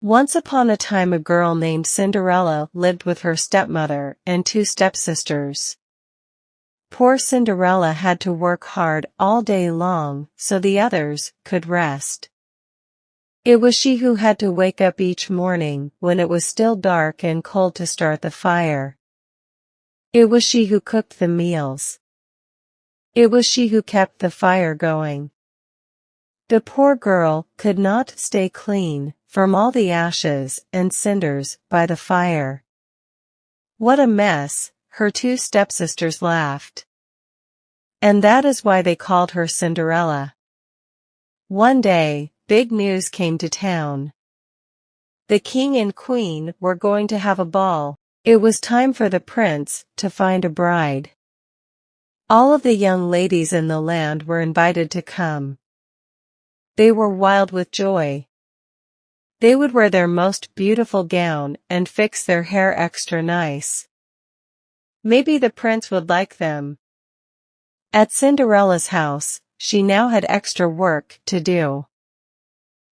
Once upon a time a girl named Cinderella lived with her stepmother and two stepsisters. Poor Cinderella had to work hard all day long so the others could rest. It was she who had to wake up each morning when it was still dark and cold to start the fire. It was she who cooked the meals. It was she who kept the fire going. The poor girl could not stay clean from all the ashes and cinders by the fire. What a mess, her two stepsisters laughed. And that is why they called her Cinderella. One day, big news came to town. The king and queen were going to have a ball. It was time for the prince to find a bride. All of the young ladies in the land were invited to come. They were wild with joy. They would wear their most beautiful gown and fix their hair extra nice. Maybe the prince would like them. At Cinderella's house, she now had extra work to do.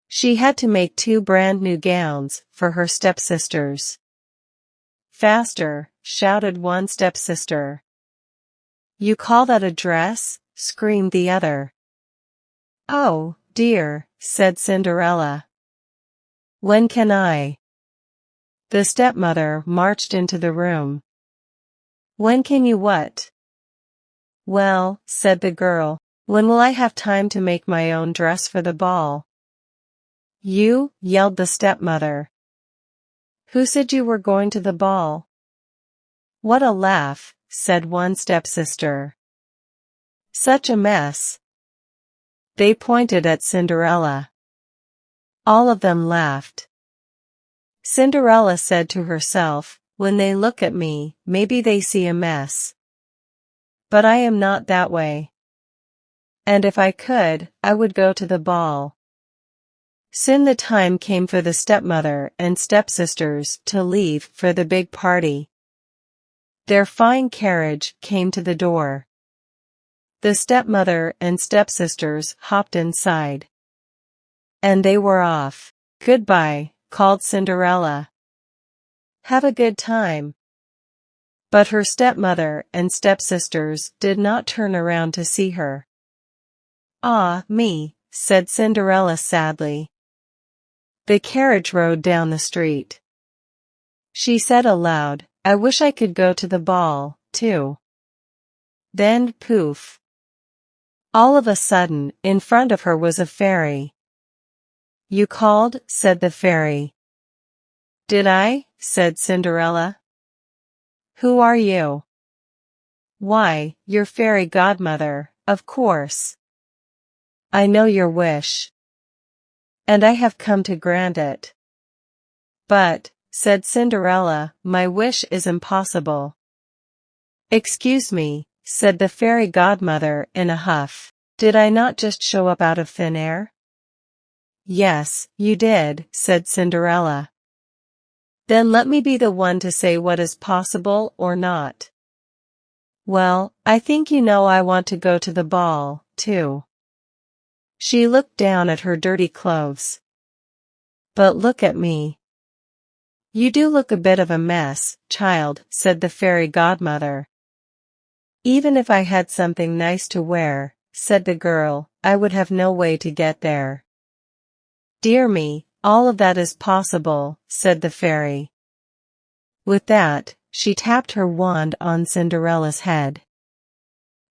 She had to make two brand new gowns for her stepsisters. Faster, shouted one stepsister. You call that a dress? Screamed the other. Oh, dear, said Cinderella. When can I? The stepmother marched into the room. When can you what? Well, said the girl, when will I have time to make my own dress for the ball? You, yelled the stepmother. Who said you were going to the ball? What a laugh, said one stepsister. Such a mess. They pointed at Cinderella. All of them laughed. Cinderella said to herself, when they look at me, maybe they see a mess. But I am not that way. And if I could, I would go to the ball. Soon the time came for the stepmother and stepsisters to leave for the big party. Their fine carriage came to the door. The stepmother and stepsisters hopped inside. And they were off. Goodbye, called Cinderella. Have a good time. But her stepmother and stepsisters did not turn around to see her. Ah, me, said Cinderella sadly. The carriage rode down the street. She said aloud, I wish I could go to the ball, too. Then, poof. All of a sudden, in front of her was a fairy. You called, said the fairy. Did I? Said Cinderella. Who are you? Why, your fairy godmother, of course. I know your wish. And I have come to grant it. But, said Cinderella, my wish is impossible. Excuse me, said the fairy godmother in a huff. Did I not just show up out of thin air? Yes, you did, said Cinderella. Then let me be the one to say what is possible or not. Well, I think you know I want to go to the ball, too. She looked down at her dirty clothes. But look at me. You do look a bit of a mess, child, said the fairy godmother. Even if I had something nice to wear, said the girl, I would have no way to get there. Dear me, all of that is possible, said the fairy. With that, she tapped her wand on Cinderella's head.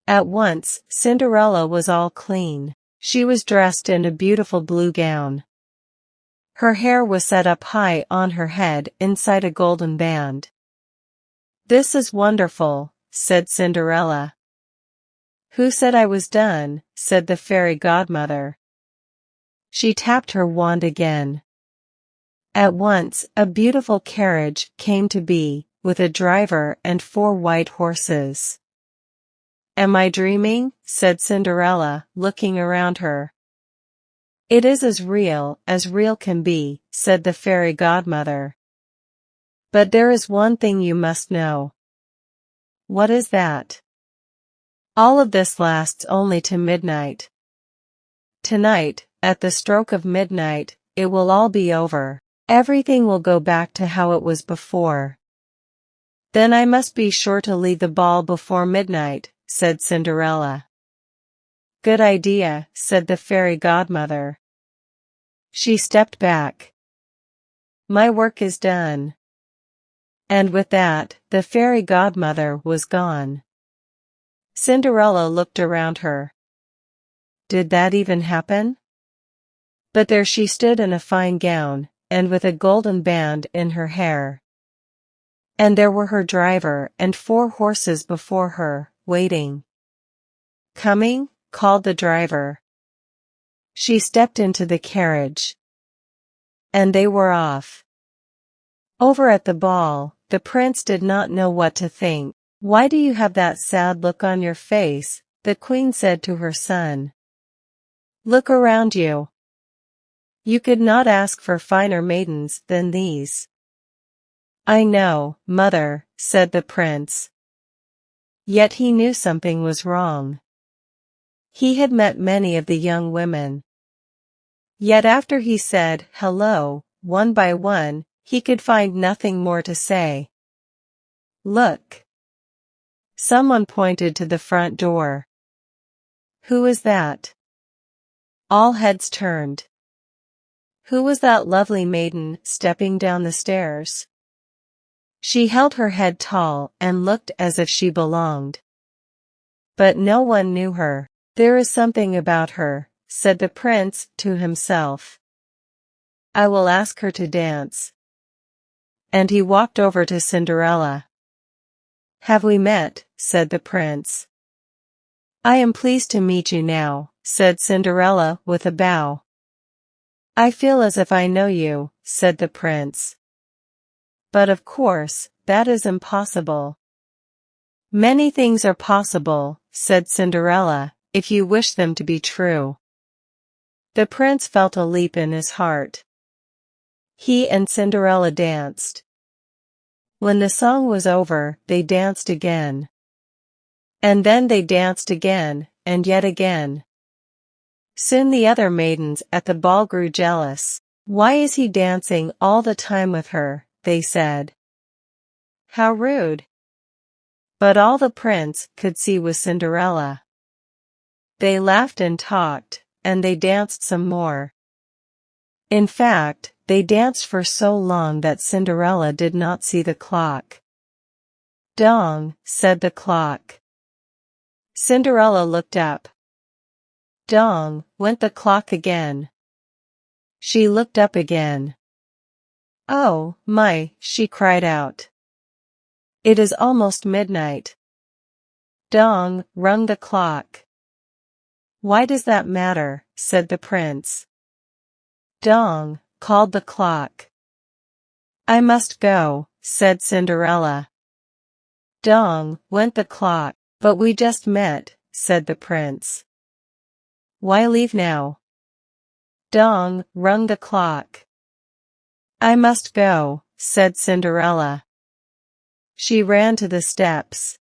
At once, Cinderella was all clean. She was dressed in a beautiful blue gown. Her hair was set up high on her head inside a golden band. This is wonderful, said Cinderella. Who said I was done? Said the fairy godmother. She tapped her wand again. At once, a beautiful carriage came to be, with a driver and 4 white horses. Am I dreaming? Said Cinderella, looking around her. It is as real can be, said the fairy godmother. But there is one thing you must know. What is that? All of this lasts only to midnight. Tonight, at the stroke of midnight, it will all be over. Everything will go back to how it was before. Then I must be sure to leave the ball before midnight, said Cinderella. Good idea, said the fairy godmother. She stepped back. My work is done. And with that, the fairy godmother was gone. Cinderella looked around her. Did that even happen? But there she stood in a fine gown, and with a golden band in her hair. And there were her driver and 4 horses before her, waiting. Coming? Called the driver. She stepped into the carriage. And they were off. Over at the ball, the prince did not know what to think. Why do you have that sad look on your face? The queen said to her son. Look around you. You could not ask for finer maidens than these. I know, mother, said the prince. Yet he knew something was wrong. He had met many of the young women. Yet after he said hello, one by one, he could find nothing more to say. Look. Someone pointed to the front door. Who is that? All heads turned. Who was that lovely maiden stepping down the stairs? She held her head tall and looked as if she belonged. But no one knew her. There is something about her, said the prince to himself. I will ask her to dance. And he walked over to Cinderella. Have we met? Said the prince. I am pleased to meet you now, said Cinderella with a bow. I feel as if I know you, said the prince. But of course, that is impossible. Many things are possible, said Cinderella, if you wish them to be true. The prince felt a leap in his heart. He and Cinderella danced. When the song was over, they danced again. And then they danced again, and yet again. Soon the other maidens at the ball grew jealous. Why is he dancing all the time with her? They said. How rude. But all the prince could see was Cinderella. They laughed and talked, and they danced some more. In fact, they danced for so long that Cinderella did not see the clock. Dong, said the clock. Cinderella looked up. Dong, went the clock again. She looked up again. Oh, my, she cried out. It is almost midnight. Dong, rung the clock. Why does that matter? Said the prince. Dong, called the clock. I must go, said Cinderella. Dong, went the clock. But we just met, said the prince. Why leave now? Dong, rung the clock. I must go, said Cinderella. She ran to the steps.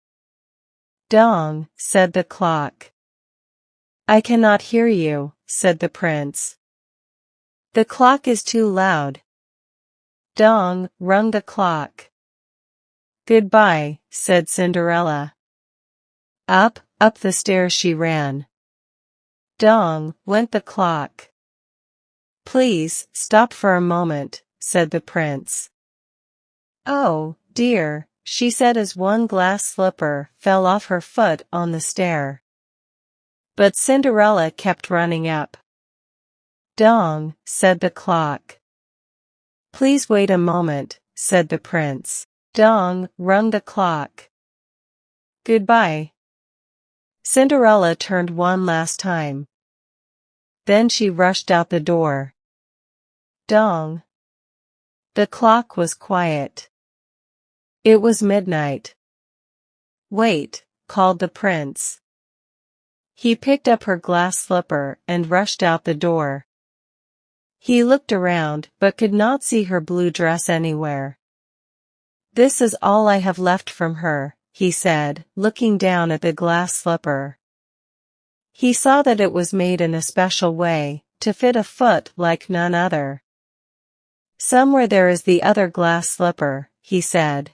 Dong, said the clock. I cannot hear you, said the prince. The clock is too loud. Dong, rung the clock. Goodbye, said Cinderella. Up the stairs she ran. Dong, went the clock. Please, stop for a moment, said the prince. Oh, dear, she said as one glass slipper fell off her foot on the stair. But Cinderella kept running up. Dong, said the clock. Please wait a moment, said the prince. Dong, rung the clock. Goodbye. Cinderella turned one last time. Then she rushed out the door. Dong. The clock was quiet. It was midnight. Wait, called the prince. He picked up her glass slipper and rushed out the door. He looked around but could not see her blue dress anywhere. This is all I have left from her, he said, looking down at the glass slipper. He saw that it was made in a special way, to fit a foot like none other. Somewhere there is the other glass slipper, he said.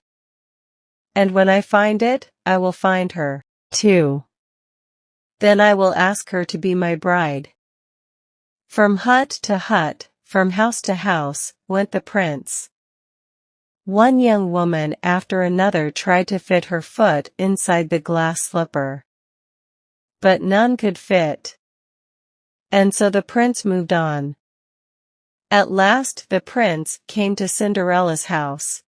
And when I find it, I will find her, too. Then I will ask her to be my bride. From hut to hut, from house to house, went the prince. One young woman after another tried to fit her foot inside the glass slipper. But none could fit. And so the prince moved on. At last the prince came to Cinderella's house.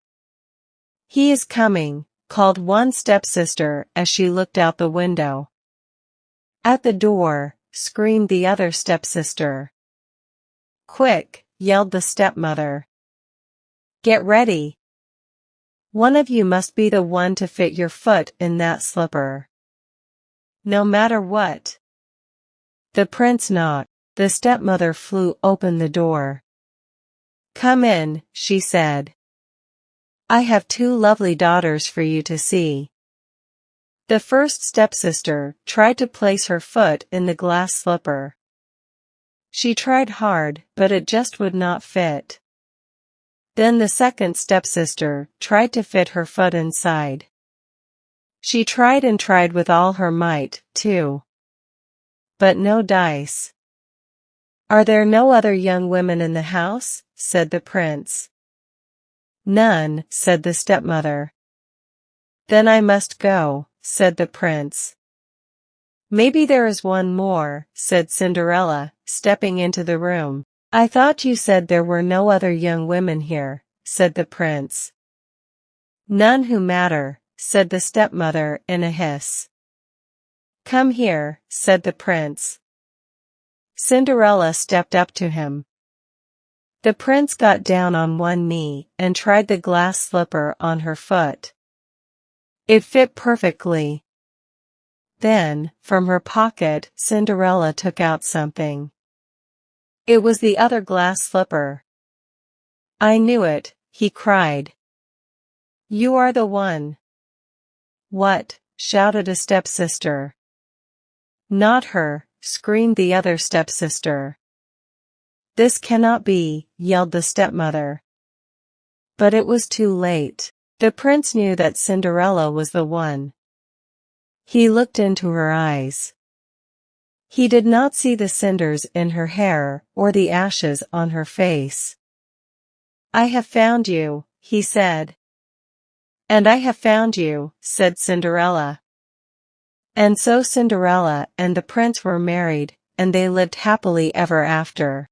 "He is coming," called one stepsister as she looked out the window. "At the door," screamed the other stepsister. "Quick," yelled the stepmother. "Get ready. One of you must be the one to fit your foot in that slipper. No matter what." The prince knocked. The stepmother flew open the door. "Come in," she said. "I have two lovely daughters for you to see." The first stepsister tried to place her foot in the glass slipper. She tried hard, but it just would not fit. Then the second stepsister tried to fit her foot inside. She tried and tried with all her might, too. But no dice. "Are there no other young women in the house?" said the prince. "None," said the stepmother. "Then I must go," said the prince. "Maybe there is one more," said Cinderella, stepping into the room. "I thought you said there were no other young women here," said the prince. "None who matter," said the stepmother in a hiss. "Come here," said the prince. Cinderella stepped up to him. The prince got down on one knee and tried the glass slipper on her foot. It fit perfectly. Then, from her pocket, Cinderella took out something. It was the other glass slipper. "I knew it," he cried. "You are the one." "What?" shouted a stepsister. "Not her," screamed the other stepsister. "This cannot be," yelled the stepmother. But it was too late. The prince knew that Cinderella was the one. He looked into her eyes. He did not see the cinders in her hair or the ashes on her face. "I have found you," he said. "And I have found you," said Cinderella. And so Cinderella and the prince were married, and they lived happily ever after.